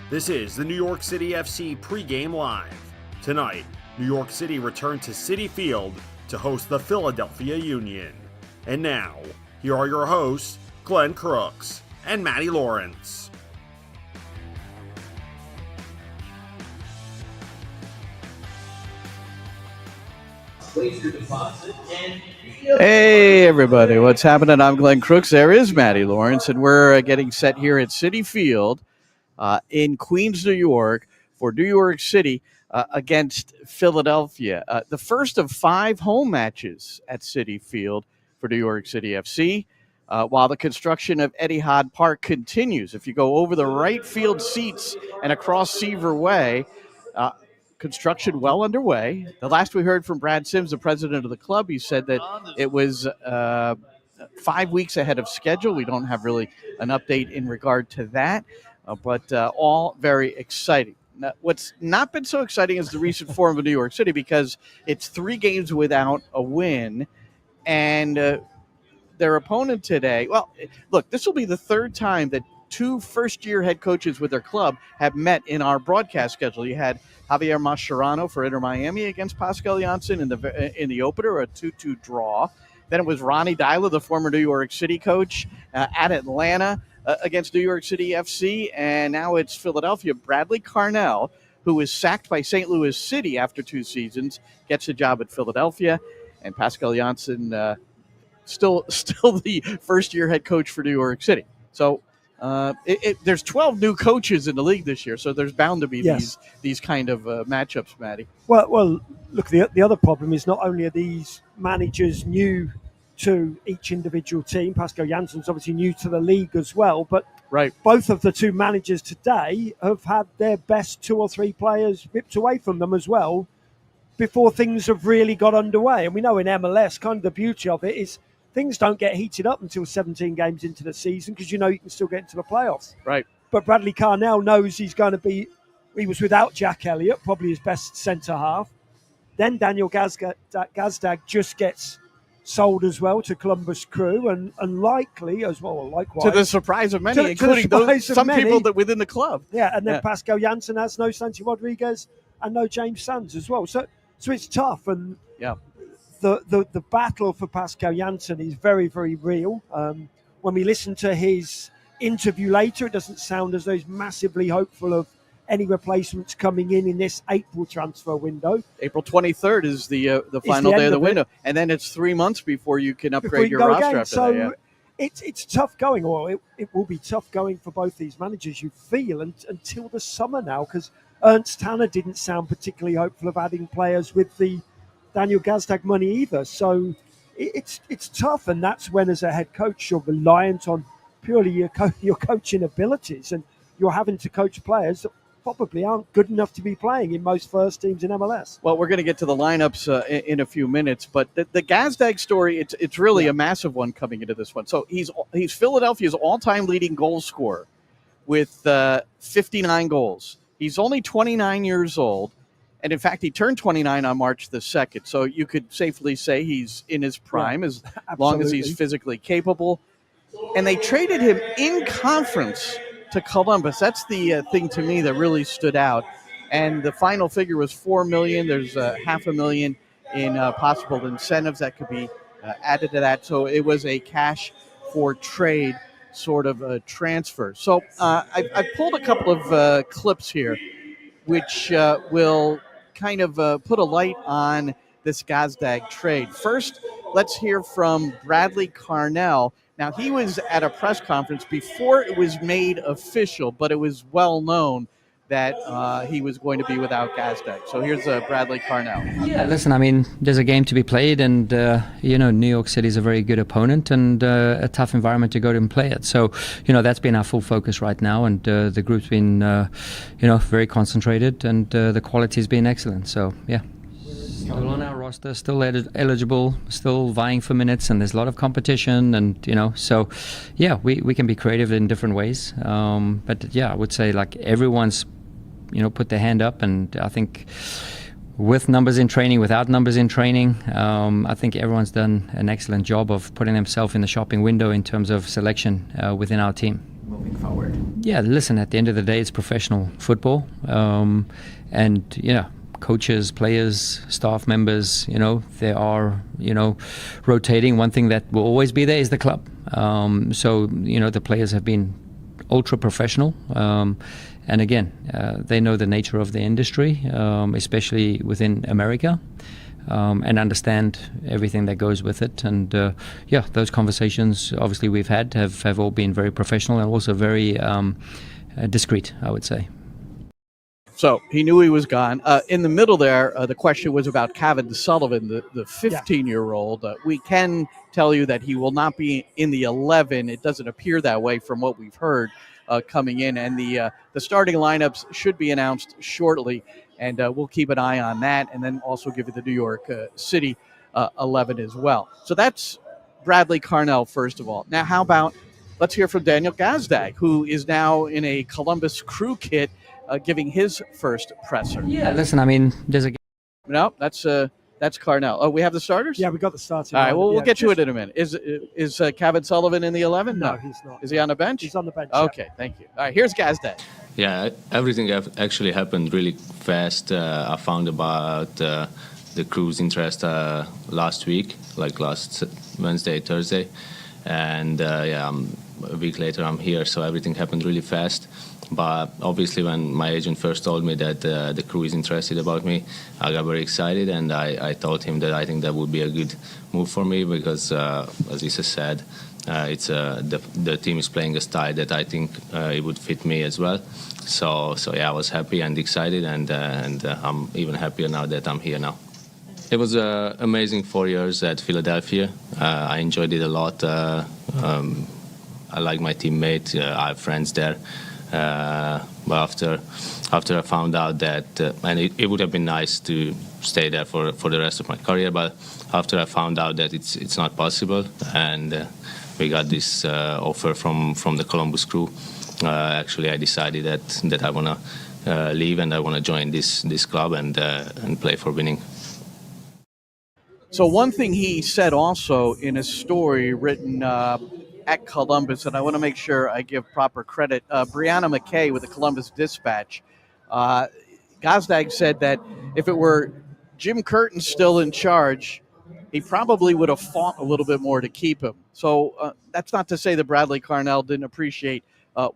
This is the New York City FC Pregame Live. Tonight, New York City returned to Citi Field to host the Philadelphia Union. And now, here are your hosts, Glenn Crooks and Matty Lawrence. Hey everybody, what's happening? I'm Glenn Crooks. There is Matty Lawrence, and we're getting set here at Citi Field in Queens, New York, for New York City against Philadelphia. The first of 5 home matches at Citi Field for New York City FC, while the construction of Etihad Park continues. If you go over the right field seats and across Seaver Way, construction well underway. The last we heard from Brad Sims, the president of the club, he said that it was 5 weeks ahead of schedule. We don't have really an update in regard to that, but all very exciting. Now, what's not been so exciting is the recent form of New York City, because it's 3 games without a win, and their opponent today, well, look, this will be the 3rd time that 2 first-year head coaches with their club have met in our broadcast schedule. You had Javier Mascherano for Inter Miami against Pascal Janssen in the opener, a 2-2 draw. Then it was Ronnie Dyla, the former New York City coach, at Atlanta against New York City FC. And now it's Philadelphia. Bradley Carnell, who was sacked by St. Louis City after 2 seasons, gets a job at Philadelphia. And Pascal Janssen, still the first-year head coach for New York City. So there's 12 new coaches in the league this year, so there's bound to be these kind of matchups, Matty. Well, look, the other problem is not only are these managers new to each individual team, Pascal Janssen's obviously new to the league as well, but both of the 2 managers today have had their best 2 or 3 players ripped away from them as well before things have really got underway. And we know in MLS, kind of the beauty of it is things don't get heated up until 17 games into the season, because you know you can still get into the playoffs. Right. But Bradley Carnell knows he was without Jack Elliott, probably his best centre-half. Then Daniel Gazdag just gets sold as well to Columbus Crew, and likely as well, likewise. To the surprise of many, including some people that within the club. Yeah, and then Pascal Janssen has no Santi Rodriguez and no James Sands as well. So it's tough, and the battle for Pascal Janssen is very, very real. When we listen to his interview later, it doesn't sound as though he's massively hopeful of any replacements coming in this April transfer window. April 23rd is the final day of the window, and then it's 3 months before you can upgrade your roster after that. Yeah. It's tough going, or it will be tough going for both these managers, you feel, until the summer now, because Ernst Tanner didn't sound particularly hopeful of adding players with the Daniel Gazdag money either. So it's tough, and that's when, as a head coach, you're reliant on purely your coaching abilities, and you're having to coach players that probably aren't good enough to be playing in most first teams in MLS. Well, we're going to get to the lineups in a few minutes, but the Gazdag story, it's really a massive one coming into this one. So he's Philadelphia's all-time leading goal scorer with 59 goals. He's only 29 years old. And in fact, he turned 29 on March the 2nd. So you could safely say he's in his prime as long as he's physically capable. And they traded him in conference to Columbus. That's the thing to me that really stood out. And the final figure was $4 million. There's $500,000 in possible incentives that could be added to that. So it was a cash for trade sort of a transfer. So I pulled a couple of clips here, which will kind of put a light on this Gazdag trade. First, let's hear from Bradley Carnell. Now, he was at a press conference before it was made official, but it was well known that he was going to be without Gazdag. So here's Bradley Carnell. Yeah, listen, I mean, there's a game to be played, and, New York City is a very good opponent and a tough environment to go to and play it. So, that's been our full focus right now, and the group's been, very concentrated, and the quality's been excellent. So, yeah. Still on our roster, still eligible, still vying for minutes, and there's a lot of competition, and so we can be creative in different ways. But I would say like everyone's put their hand up, and I think with numbers in training, without numbers in training, I think everyone's done an excellent job of putting themselves in the shopping window in terms of selection within our team. Moving forward. Yeah, listen, at the end of the day, it's professional football. And, coaches, players, staff members, they are, rotating. One thing that will always be there is the club. So, the players have been ultra professional. And again, they know the nature of the industry, especially within America. And understand everything that goes with it. And those conversations obviously we've had have all been very professional and also very discreet, I would say. So he knew he was gone. In the middle there, the question was about Kevin Sullivan, the 15-year-old. We can tell you that he will not be in the 11. It doesn't appear that way from what we've heard coming in. And the starting lineups should be announced shortly. And we'll keep an eye on that and then also give you the New York City 11 as well. So that's Bradley Carnell, first of all. Now, how about let's hear from Daniel Gazdag, who is now in a Columbus Crew kit giving his first presser. Yeah, listen, I mean, there's a... No, that's Carnell. Oh, we have the starters? Yeah, we got the starters. All right, well, we'll get you in a minute. Is Kevin Sullivan in the 11? No, he's not. Is he on the bench? He's on the bench. Okay, thank you. All right, here's Gazdag. Yeah, everything actually happened really fast. I found about the crew's interest last week, like last Wednesday, Thursday. And a week later I'm here, so everything happened really fast. But obviously when my agent first told me that the crew is interested about me, I got very excited, and I told him that I think that would be a good move for me because, as Issa said, it's the team is playing a style that I think it would fit me as well. So I was happy and excited, and I'm even happier now that I'm here now. It was amazing 4 years at Philadelphia. I enjoyed it a lot. I like my teammates. I have friends there. But after I found out that, and it would have been nice to stay there for the rest of my career, but after I found out that it's not possible, and we got this offer from the Columbus Crew, actually I decided that I want to leave and I want to join this club and play for winning. So one thing he said also in a story written at Columbus, and I want to make sure I give proper credit, Brianna McKay with the Columbus Dispatch, Gazdag said that if it were Jim Curtin still in charge, he probably would have fought a little bit more to keep him. So that's not to say that Bradley Carnell didn't appreciate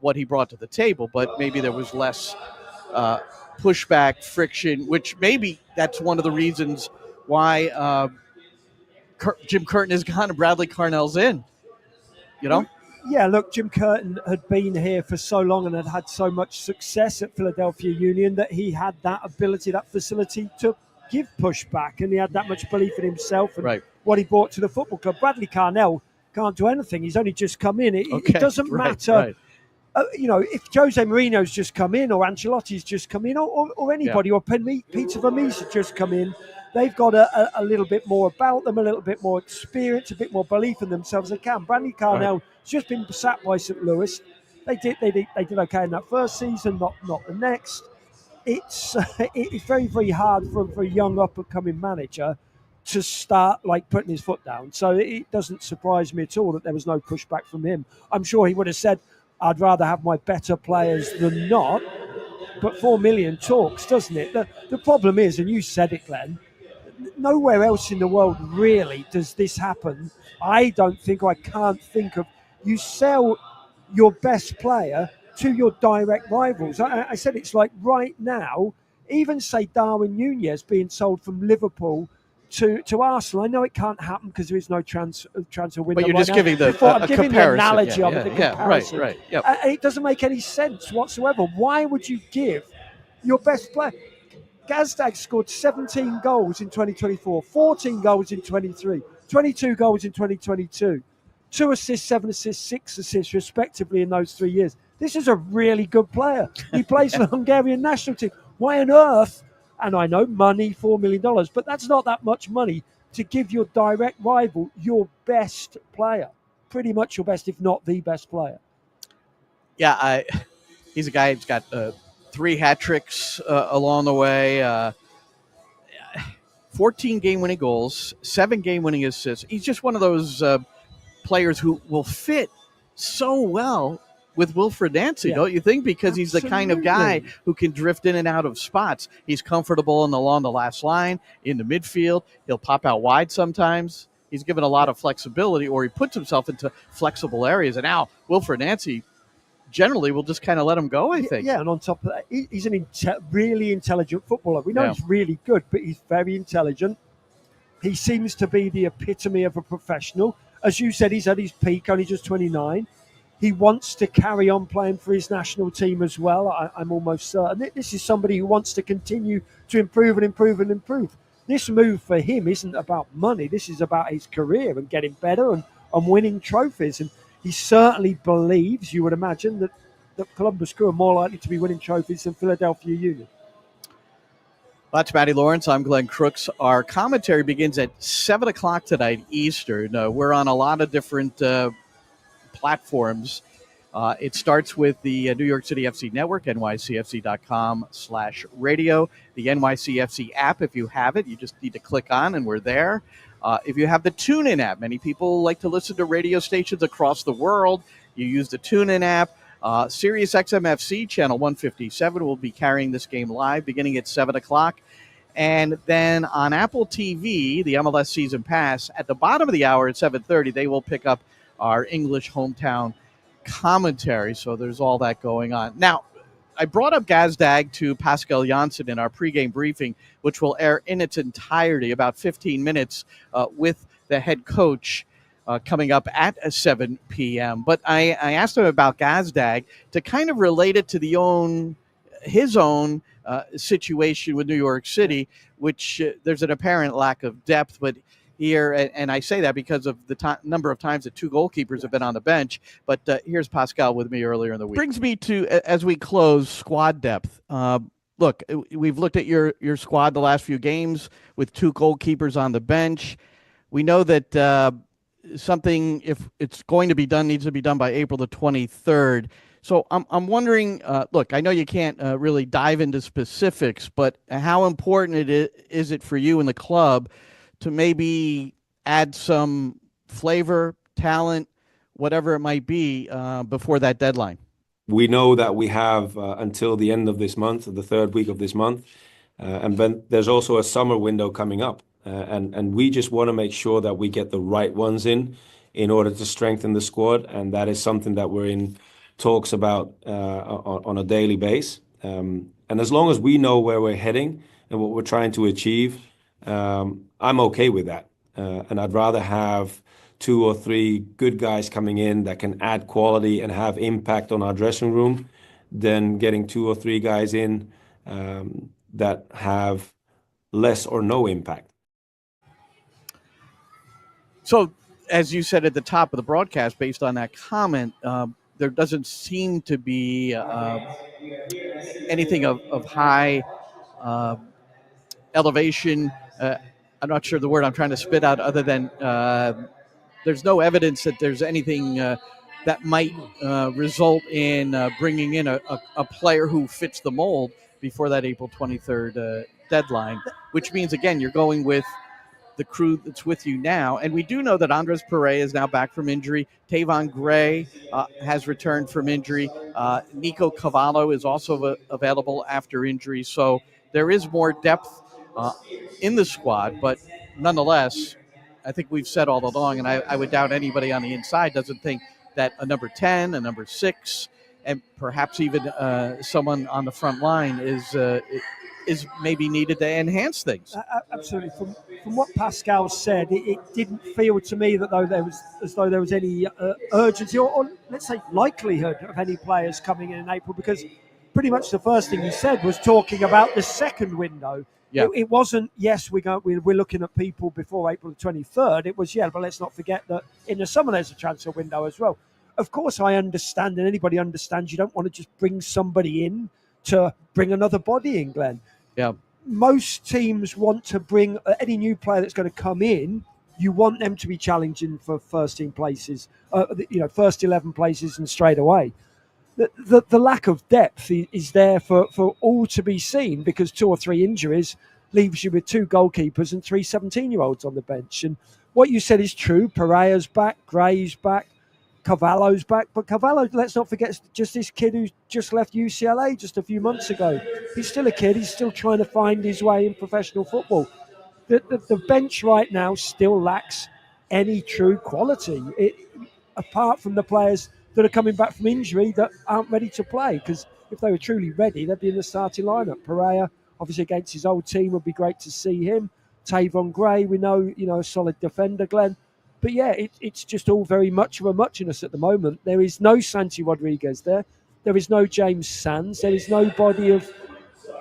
what he brought to the table, but maybe there was less pushback, friction, which maybe that's one of the reasons why Jim Curtin is gone and Bradley Carnell's in. Yeah, look, Jim Curtin had been here for so long and had had so much success at Philadelphia Union that he had that ability, that facility to give pushback, and he had that much belief in himself and what he brought to the football club. Bradley Carnell can't do anything. He's only just come in. It doesn't matter. Right. If Jose Mourinho's just come in, or Ancelotti's just come in, or anybody, or Peter Vermees has just come in, they've got a little bit more about them, a little bit more experience, a bit more belief in themselves. They can. Bradley Carnell has just been sacked by St. Louis. They did okay in that first season, not the next. It's very, very hard for a young up-and-coming manager to start putting his foot down. So it doesn't surprise me at all that there was no pushback from him. I'm sure he would have said, I'd rather have my better players than not. But 4 million talks, doesn't it? The problem is, and you said it, Glenn, nowhere else in the world really does this happen. I can't think of. You sell your best player to your direct rivals. I said it's like right now, even say Darwin Núñez being sold from Liverpool to Arsenal. I know it can't happen because there is no transfer window. But you're just now. giving I'm giving the comparison. analogy of it, the comparison. Right. Yep. It doesn't make any sense whatsoever. Why would you give your best player? Gazdag scored 17 goals in 2024, 14 goals in 23, 22 goals in 2022, 2 assists, 7 assists, 6 assists respectively in those 3 years. This is a really good player. He plays for the Hungarian national team. Why on earth, and I know money, $4 million, but that's not that much money to give your direct rival your best player. Pretty much your best, if not the best player. Yeah, he's a guy who's got 3 hat tricks along the way, 14 game-winning goals, 7 game-winning assists. He's just one of those players who will fit so well with Wilfred Nancy, don't you think? Because he's the kind of guy who can drift in and out of spots. He's comfortable along the last line, in the midfield. He'll pop out wide sometimes. He's given a lot of flexibility, or he puts himself into flexible areas. And now Wilfred Nancy generally will just kind of let him go, I think. Yeah, and on top of that, he's a really intelligent footballer. We know he's really good, but he's very intelligent. He seems to be the epitome of a professional. As you said, he's at his peak, only just 29. He wants to carry on playing for his national team as well. I'm almost certain. This is somebody who wants to continue to improve and improve and improve. This move for him isn't about money. This is about his career and getting better and winning trophies. And he certainly believes, you would imagine, that Columbus Crew are more likely to be winning trophies than Philadelphia Union. That's Matty Lawrence. I'm Glenn Crooks. Our commentary begins at 7 o'clock tonight Eastern. We're on a lot of different platforms. It starts with the New York City FC network, nycfc.com/radio. The NYCFC app, if you have it, you just need to click on and we're there. If you have the TuneIn app, many people like to listen to radio stations across the world. You use the TuneIn app. Sirius XMFC channel 157 will be carrying this game live beginning at 7 o'clock. And then on Apple TV, the MLS Season Pass, at the bottom of the hour at 7:30, they will pick up our English hometown commentary. So there's all that going on. Now, I brought up Gazdag to Pascal Janssen in our pregame briefing, which will air in its entirety, about 15 minutes, with the head coach coming up at 7 p.m. But I asked him about Gazdag to kind of relate it to his own situation with New York City, which there's an apparent lack of depth. But here, and I say that because of the number of times that two goalkeepers have been on the bench. But here's Pascal with me earlier in the week. Brings me to, as we close, squad depth. Look, we've looked at your squad the last few games with two goalkeepers on the bench. We know that something, if it's going to be done, needs to be done by April the 23rd. So I'm wondering, look, I know you can't really dive into specifics, but how important is it for you and the club to maybe add some flavor, talent, whatever it might be, before that deadline? We know that we have until the end of this month, the third week of this month, and then there's also a summer window coming up. And we just want to make sure that we get the right ones in order to strengthen the squad. And that is something that we're in talks about on a daily basis. And as long as we know where we're heading and what we're trying to achieve, I'm okay with that. And I'd rather have 2 or 3 good guys coming in that can add quality and have impact on our dressing room than getting 2 or 3 guys in that have less or no impact. So, as you said at the top of the broadcast, based on that comment, there doesn't seem to be anything of high elevation. I'm not sure the word I'm trying to spit out, other than there's no evidence that there's anything that might result in bringing in a player who fits the mold before that April 23rd deadline, which means, again, you're going with the crew that's with you now. And we do know that Andres Perea is now back from injury. Tavon Gray has returned from injury. Nico Cavallo is also available after injury. So there is more depth in the squad. But nonetheless, I think we've said all along, and I would doubt anybody on the inside doesn't think that a number 10, a number 6, and perhaps even someone on the front line is maybe needed to enhance things. Absolutely. From what Pascal said, it didn't feel to me that there was any urgency or let's say likelihood of any players coming in April, because pretty much the first thing he said was talking about the second window. Yeah. It wasn't, yes, we're looking at people before April the 23rd. It was, but let's not forget that in the summer there's a transfer window as well. Of course, I understand, and anybody understands, you don't want to just bring somebody in to bring another body in, Glenn. Yeah. Most teams want to bring any new player that's going to come in. You want them to be challenging for first team places, first 11 places, and straight away. The lack of depth is there for all to be seen, because 2 or 3 injuries leaves you with 2 goalkeepers and 3 17-year-olds on the bench. And what you said is true. Pereira's back, Gray's back. Cavallo's back, but Cavallo, let's not forget, just this kid who just left UCLA just a few months ago. He's still a kid. He's still trying to find his way in professional football. The bench right now still lacks any true quality, apart from the players that are coming back from injury that aren't ready to play. Because if they were truly ready, they'd be in the starting lineup. Pereira, obviously against his old team, would be great to see him. Tavon Gray, we know, a solid defender, Glenn. But yeah, it's just all very much of a muchness at the moment. There is no Santi Rodriguez there. There is no James Sands. There is nobody of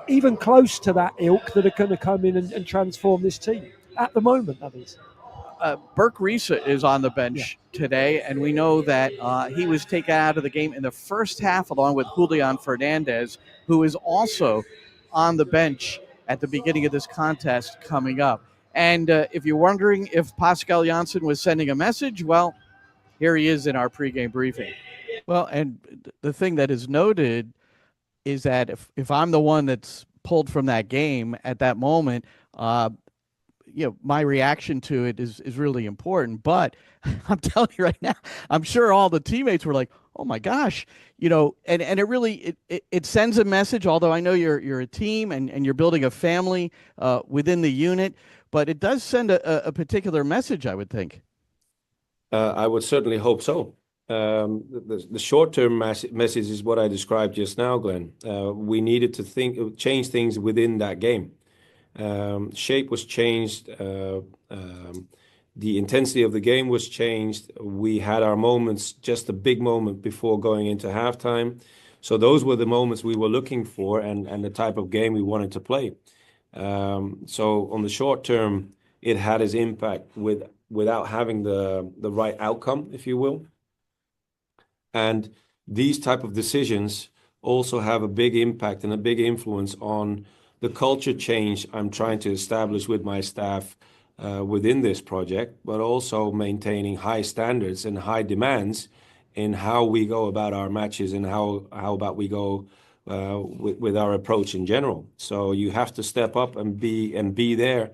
even close to that ilk that are going to come in and transform this team. At the moment, that is. Burke Risa is on the bench today, and we know that he was taken out of the game in the first half along with Julian Fernandez, who is also on the bench at the beginning of this contest coming up. And if you're wondering if Pascal Janssen was sending a message, well, here he is in our pregame briefing. Well, and the thing that is noted is that if I'm the one that's pulled from that game at that moment, my reaction to it is really important. But I'm telling you right now, I'm sure all the teammates were like, oh my gosh, and it really it sends a message, although I know you're a team and you're building a family within the unit, but it does send a particular message, I would think. I would certainly hope so. The short-term message is what I described just now, Glenn. We needed to change things within that game. Shape was changed. The intensity of the game was changed. We had our moments, just a big moment before going into halftime. So those were the moments we were looking for and the type of game we wanted to play. So on the short term, it had its impact without having the right outcome, if you will. And these type of decisions also have a big impact and a big influence on the culture change I'm trying to establish with my staff within this project, but also maintaining high standards and high demands in how we go about our matches and how about we go with our approach in general. So you have to step up and be there.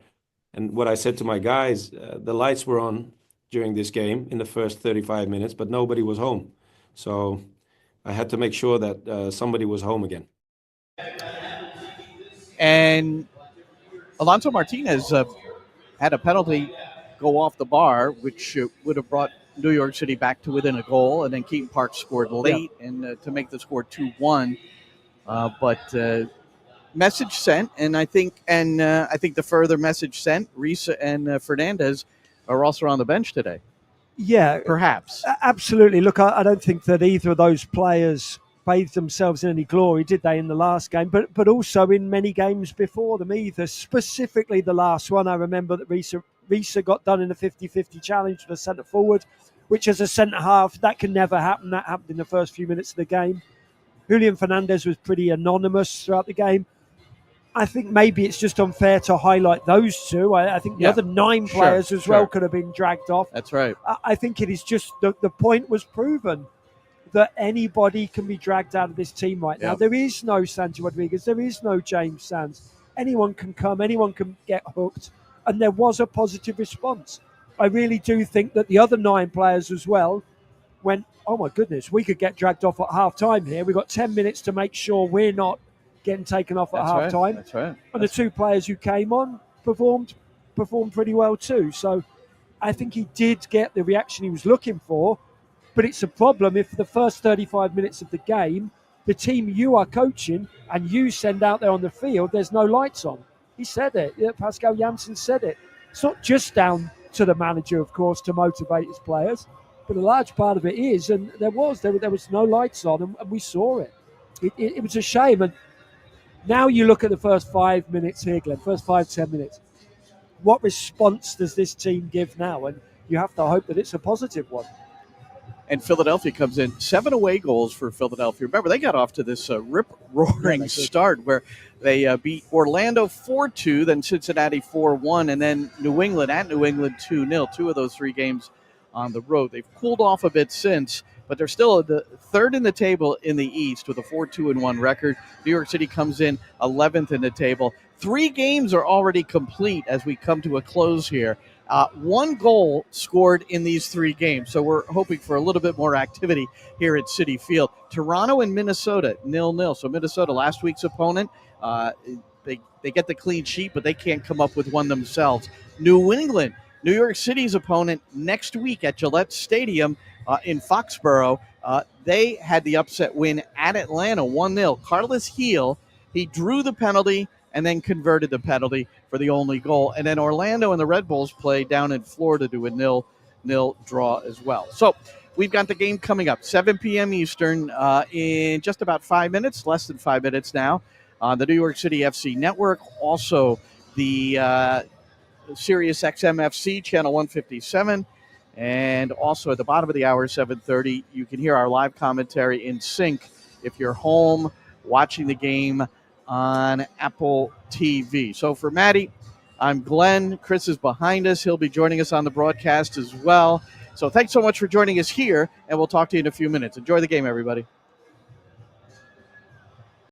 And what I said to my guys, the lights were on during this game in the first 35 minutes, but nobody was home. So I had to make sure that somebody was home again. And Alonso Martinez had a penalty go off the bar, which would have brought New York City back to within a goal, and then Keaton Park scored late and to make the score 2-1. But message sent, and I think the further message sent, Risa and Fernandez are also on the bench today. Yeah, perhaps. Absolutely. Look, I don't think that either of those players bathed themselves in any glory, did they, in the last game? But also in many games before them either. Specifically the last one, I remember that Risa got done in a 50-50 challenge to the centre forward, which as a centre half, that can never happen. That happened in the first few minutes of the game. Julian Fernandez was pretty anonymous throughout the game. I think maybe it's just unfair to highlight those two. I think the other 9 players as well could have been dragged off. That's right. I think it is just the point was proven that anybody can be dragged out of this team right now. There is no Santi Rodriguez. There is no James Sands. Anyone can come. Anyone can get hooked. And there was a positive response. I really do think that the other 9 players as well went, oh my goodness, we could get dragged off at half-time here. We've got 10 minutes to make sure we're not getting taken off at half-time. That's right. And the 2 players who came on performed pretty well too. So I think he did get the reaction he was looking for. But it's a problem if the first 35 minutes of the game, the team you are coaching and you send out there on the field, there's no lights on. He said it. Yeah, Pascal Janssen said it. It's not just down to the manager, of course, to motivate his players, but a large part of it is, and there was no lights on, and we saw it. It was a shame. And now you look at the first 5 minutes here, Glenn, first 5-10 minutes. What response does this team give now? And you have to hope that it's a positive one. And Philadelphia comes in 7 away goals for Philadelphia. Remember, they got off to this rip-roaring start where they beat Orlando 4-2, then Cincinnati 4-1, and then New England 2-0. 2 of those 3 games on the road. They've cooled off a bit since, but they're still the 3rd in the table in the East with a 4-2-1 record. New York City comes in 11th in the table. 3 games are already complete as we come to a close here. One goal scored in these 3 games, so we're hoping for a little bit more activity here at Citi Field. Toronto and Minnesota, 0-0. So Minnesota, last week's opponent, they get the clean sheet, but they can't come up with one themselves. New England, New York City's opponent next week at Gillette Stadium in Foxborough. They had the upset win at Atlanta, 1-0. Carlos Heel, he drew the penalty and then converted the penalty for the only goal. And then Orlando and the Red Bulls play down in Florida to a 0-0 draw as well. So we've got the game coming up, 7 p.m. Eastern in just about 5 minutes, less than 5 minutes now, on the New York City FC Network. Also, the Sirius XM FC, channel 157. And also at the bottom of the hour, 7:30, you can hear our live commentary in sync if you're home watching the game on Apple TV. So for Maddie, I'm Glenn. Chris is behind us. He'll be joining us on the broadcast as well. So thanks so much for joining us here, and we'll talk to you in a few minutes. Enjoy the game, everybody.